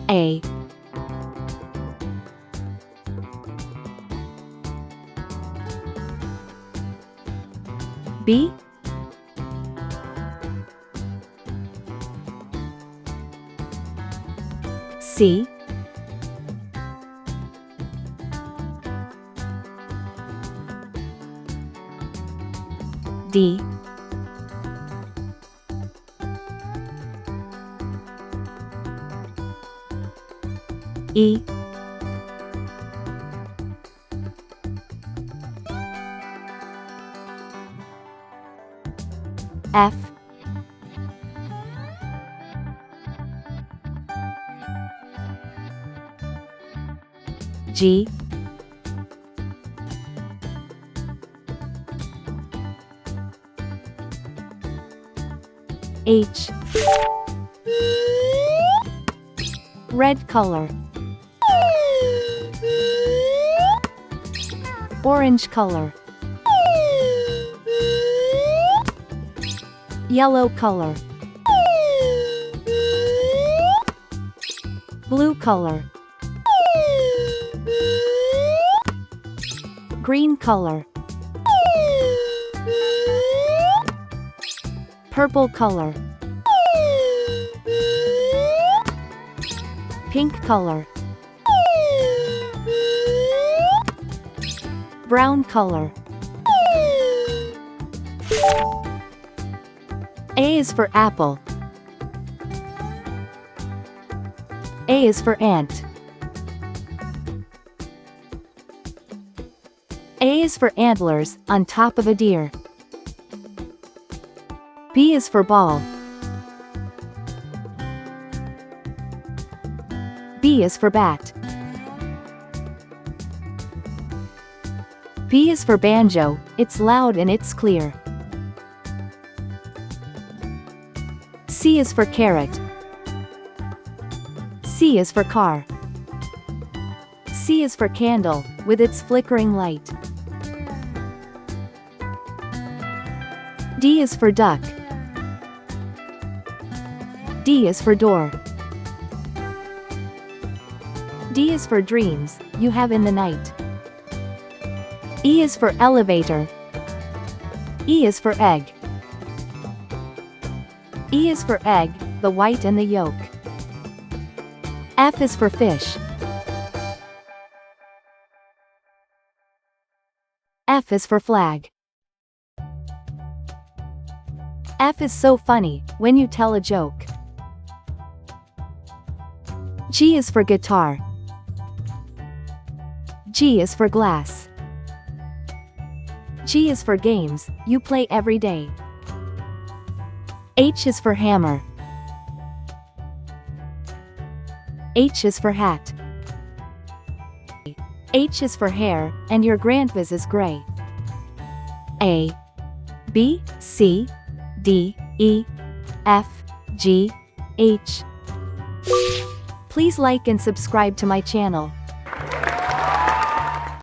A, B, C, D, E, F, G, H. Red color. Orange color. Yellow color. Blue color. Green color. Purple color. Pink color. Brown color. A is for apple. A is for ant. A is for antlers, on top of a deer. B is for ball. B is for bat. B is for banjo, it's loud and it's clear. C is for carrot. C is for car. C is for candle, with its flickering light. D is for duck. D is for door. D is for dreams, you have in the night. E is for elevator. E is for egg. E is for egg, the white and the yolk. F is for fish. F is for flag. F is so funny, when you tell a joke. G is for guitar. G is for glass. G is for games, you play every day. H is for hammer. H is for hat. H is for hair, and your grandpa's is gray. A, B, C, D, E, F, G, H. Please like and subscribe to my channel.